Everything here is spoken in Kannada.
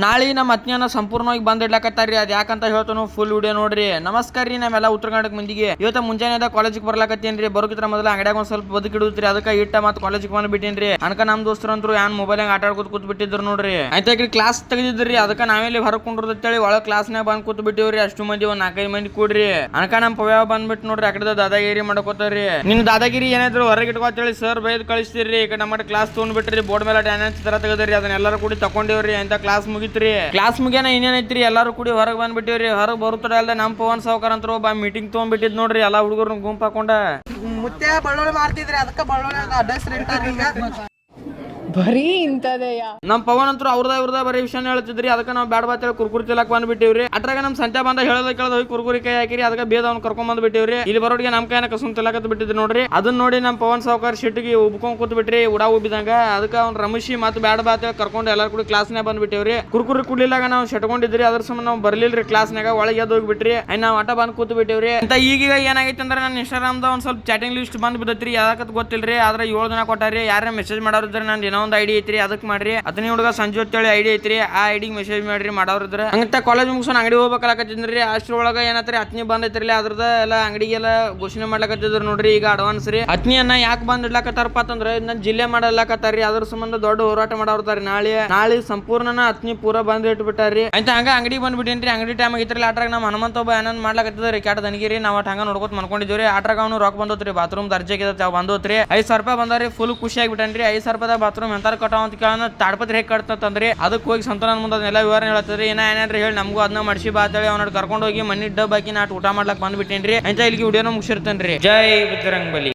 ನಾಳೆ ನಮ್ಮ ಅತ್ನಿಯನ್ನ ಸಂಪೂರ್ಣವಾಗಿ ಬಂದ್ ಇಡ್ಲಾಕತ್ತಾರ್ರಿ. ಅದ್ ಯಾಕಂತ ಹೇಳ್ತಾನು ಫುಲ್ ವಿಡಿಯೋ ನೋಡ್ರಿ. ನಮಸ್ಕಾರ ರೀ ನಮ್ಮೆಲ್ಲ ಉತ್ತರ ಕರ್ನಾಟಕ ಮಂದಿಗೆ. ಇವತ್ತ ಮುಂಜಾನೆ ಕಾಲೇಜಿಗೆ ಬರ್ಲಾಕತ್ತೇನ್ರಿ. ಬರೋಕಿತ್ರ ಮೊದಲ ಅಂಗಡಿಯಾಗ ಒಂದ್ ಸ್ವಲ್ಪ ಬದುಕಿಡುತ್ರಿ. ಅದಕ್ಕೆ ಇಟ್ಟ ಮತ್ತೆ ಕಾಲೇಜಿಗೆ ಬಂದ್ ಬಿಟ್ಟೇನ್ರಿ. ಅನ್ಕ ನಮ್ ದೋಸ್ತರು ಅಂತೂ ಏನ್ ಮೊಬೈಲ್ ಆಟ ಆಡ್ಕೊತ ಕೂತ್ ಬಿಟ್ಟಿದ್ರು ನೋಡ್ರಿ. ಆಯ್ತಾಕ್ರಿ ಕ್ಲಾಸ್ ತೆಗೆದಿದ್ರಿ. ಅದಕ್ಕೆ ನಾವೆಲ್ಲಿ ಹೊರಕೊಂಡ್ರತೇಳಿ ಒಳಗ್ ಕ್ಲಾಸ್ನಾಗ ಬಂದ್ ಕೂತ್ ಬಿಟ್ಟಿವ್ರಿ. ಅಷ್ಟು ಮಂದಿ ಒಂದ್ 4-5 ಮಂದಿ ಕೂಡ್ರಿ. ಅನ್ಕ ನಮ್ ಪವ್ಯಾವ ಬಂದ್ಬಿಟ್ಟು ನೋಡ್ರಿ. ಆ ಕಡೆ ದಾದಾಗಿರಿ ಮಾಡಕೋತಾರ್ರಿ. ನಿನ್ ದಾದಾಗಿರಿ ಏನಾದ್ರು ಹೊರಗೆ ಇಟ್ಕೋತೇಳಿ ಸರ್ ಬೈದ್ ಕಳಿಸ್ತೀರಿ. ಈ ಕಡೆ ನಮ್ಮ ಕ್ಲಾಸ್ ತಗೊಂಡ್ ಬಿಟ್ರಿ. ಬೋರ್ಡ್ ಮೇಲೆ ಅಟೆಂಡೆನ್ಸ್ ತರ ತೆಗದ್ರಿ. ಅದನ್ನ ಎಲ್ಲರೂ ಕೂಡಿ ತಕೊಂಡಿವ್ರಿ. ಅಂತ ಕ್ಲಾಸ್ ಮುಗಿತ್ರಿ. ಕ್ಲಾಸ್ ಮುಗಿಯನ ಇನ್ನೇನೈತ್ರಿ ಎಲ್ಲಾರು ಕೂಡಿ ಹೊರಗೆ ಬಂದ್ಬಿಟ್ಟಿವ್ರಿ. ಹೊರಗೆ ಬರುತ್ತರ ಅಲ್ದ ನಮ್ ಪವನ್ ಸಾವ್ಕಾರ ಅಂತ ಒಬ್ಬ ಮೀಟಿಂಗ್ ತಗೊಂಡ್ಬಿಟ್ಟಿದ್ ನೋಡ್ರಿ. ಎಲ್ಲಾ ಹುಡುಗರು ಗುಂಪು ಹಾಕೊಂಡ ಮುತ್ತೆ ಬಳ್ಳೊಳ್ಳಿ ಮಾಡ್ತಿದ್ರಿ. ಅದಕ್ಕೆ ಬಳ್ಳೊಳ್ಳಿ ಅಡ್ರೆಸ್ ಬರೀ ಇಂತದೆಯ ನಮ್ ಪವನ್ ಅಂತೂ ಅವ್ರದ ಬರೀ ವಿಷಯ ಹೇಳ್ತಿದ್ರಿ. ಅದಕ್ಕೆ ನಾವು ಬ್ಯಾಡ ಬಾತ್ ಕುರ್ಕುರಿ ತಿಲಕ್ ಬಂದ್ಬಿಟ್ಟಿವ್ರಿ. ಅಟ್ರಾಗ ನಮ್ ಸಂತೆ ಬಂದ ಕೇಳದ ಹೋಗಿ ಕುರ್ಕುರಿ ಕೈ ಹಾಕಿರಿ. ಅದಕ್ಕೆ ಬೇದ ಅವ್ನು ಕರ್ಕೊಂಡ್ ಬಂದ್ಬಿಟ್ಟಿವ್ರಿ. ಇಲ್ಲಿ ಬರೋರಿಗೆ ನಮ್ ಕೈನ ಕಸುನ್ ತಿಲಕತ್ ಬಿಟ್ಟಿದ್ರಿ ನೋಡ್ರಿ. ಅದನ್ನ ನೋಡಿ ನಮ್ ಪವನ್ ಸಾವ್ಕಾರ ಶಿಟ್ಟಿಗೆ ಉಬ್ಕೊಂಡ್ ಕೂತ್ ಬಿಟ್ರಿ ಉಡಾ ಉಬ್ಬಿದಂಗ. ಅದಕ್ಕೆ ಅವ್ನು ರಮೇಶಿ ಮತ್ತೆ ಬ್ಯಾಡ ಬಾತ್ ಕರ್ಕೊಂಡು ಎಲ್ಲಾರು ಕೂಡ ಕ್ಲಾಸ್ನಾಗ ಬಂದ್ಬಿಟ್ಟಿವ್ರಿ. ಕುರ್ಕುರಿ ಕುಡ್ಲಿಲ್ಲಾಗ ನಾವು ಶಟ್ಕೊಂಡಿದ್ರಿ. ಅದ್ರ ಸಂಬಂಧ ನಾವು ಬರ್ಲಿಲ್ರಿ ಕ್ಲಾಸ್ನಾಗ. ಒಳಗೆ ಎದ್ದು ಹೋಗ್ಬಿಟ್ರಿ. ನಾವ್ ಆಟ ಬಂದ್ ಕೂತ್ ಬಿಟ್ಟಿವ್ರಿ. ಅಂತ ಈಗೀಗ ಏನಾಗೈತೆ ಅಂದ್ರೆ ನನ್ನ ಇನ್ಸ್ಟಾಗ್ರಾಮ್ ಒಂದ್ ಸ್ವಲ್ಪ ಚಾಟಿಂಗ್ ಲಿಸ್ಟ್ ಬಂದ್ ಬಿದ್ದತ್ರಿ. ಯಾಕತ್ ಗೊತ್ತಿಲ್ರಿ. ಆದ್ರೆ 7 ದಿನ ಕೊಟ್ಟಾರಿ. ಯಾರೇ ಮೆಸೇಜ್ ಮಾಡೋರಿದ್ರೆ ನಾನು ಇನ್ನೊಂದು ಐಡಿ ಐತ್ರಿ ಅದಕ್ಕೆ ಮಾಡ್ರಿ. ಅದನ್ನ ಹುಡುಗ ಸಂಜೆ ಹೊತ್ತೇಳಿ ಐಡಿ ಐತ್ರಿ. ಆ ಐಡಿಗೆ ಮೆಸೇಜ್ ಮಾಡ್ರಿ ಮಾಡೋರಿದ್ರೆ. ಹಂಗಂತ ಕಾಲೇಜ್ ಮುಗಿಸೋಣ ಅಂಗಡಿ ಹೋಗ್ಬೇಕಾಗತ್ತಿದ್ರಿ. ಅಷ್ಟ್ರೊಳಗ ಏನತ್ರಿ ಅತ್ನಿ ಬಂದೈತ್ರಿ. ಅದ್ರದ ಎಲ್ಲ ಅಂಗಡಿಗೆಲ್ಲ ಘೋಷಣೆ ಮಾಡ್ಲಕತ್ತಿದ್ರು ನೋಡ್ರಿ. ಈಗ ಅಡ್ವಾನ್ಸ್ ರೀ ಅತ್ನಿಯನ್ನ ಯಾಕೆ ಬಂದ್ ಇಡ್ಲಾಕತ್ತಾರಪ್ಪ ಅಂತಂದ್ರೆ ನನ್ನ ಜಿಲ್ಲೆ ಮಾಡಲಾಕತ್ತಾರ್ರಿ. ಅದ್ರ ಸಂಬಂಧ ದೊಡ್ಡ ಹೋರಾಟ ಮಾಡೋರ್ತಾರಿ. ನಾಳೆ ಸಂಪೂರ್ಣನ ಅತ್ನಿ ಪೂರಾ ಬಂದ್ ಇಟ್ಬಿಟ್ಟಾರಿ. ಅಂತ ಹಂಗ ಅಂಗಡಿ ಬಂದ್ಬಿಟ್ಟೇನ್ರಿ. ಅಂಗಡಿ ಟೈಮ್ ಆಗಿತ್ರಿ. ಆಟ್ರಾಗ ನಮ್ಮ ಹನುಮಂತ ಒಬ್ಬ ಏನನ್ ಮಾಡ್ಲಾಕತ್ತಿದ್ರಿ. ಕ್ಯಾಟ ದನಗಿರಿ ನಾವ್ ಹಂಗ ನೋಡ್ಕೊತ ಮನ್ಕೊಂಡಿದ್ವಿ. ಆಟ್ರಾಗ ಅವ್ನು ರೊಕ್ಕ ಬಂದೋತ್ರಿ. ಬಾತ್ರೂಮ್ ದರ್ಜೆಗೆ ಬಂದೋತ್ರಿ. 5,000 ರೂಪಾಯಿ ಬಂದಾರಿ. ಫುಲ್ ಖುಷಿ ಆಗ್ಬಿಟ್ಟನ್ರಿ. 5,000 ರೂಪಾಯಿ ಬಾತ್ರೂಮ್ ಎಂತಾರ ಕಟ್ಟಾವ ಅಂತ ಕೇಳ ತಾಡ್ಪತ್ರಿ ಹೇಗೆ ಕಟ್ತಂದ್ರಿ. ಅದಕ್ಕೆ ಹೋಗಿ ಸಂತಾನ ಮುಂದೆ ಅದನ್ನೆಲ್ಲ ವಿವರಣೆ ಹೇಳ್ತದ್ರಿ. ಏನಾದ್ರಿ ಹೇಳಿ ನಮಗೂ ಅದನ್ನ ಮಾಡಿಸಿ ಬಾತೇಳಿ ಅವ್ನ ಕರ್ಕೊಂಡು ಹೋಗಿ ಮನಿ ಡಬ್ ಹಾಕಿ ನಾಟ್ ಊಟ ಮಾಡ್ಲಕ್ ಬಂದ್ಬಿಟ್ಟೇನ್ರಿ. ಅಂತ ಇಲ್ಲಿಗೆ ವಿಡಿಯೋನ ಮುಗಿಸಿರ್ತೇನ್ರಿ. ಜೈ ಬಜರಂಗಬಲಿ.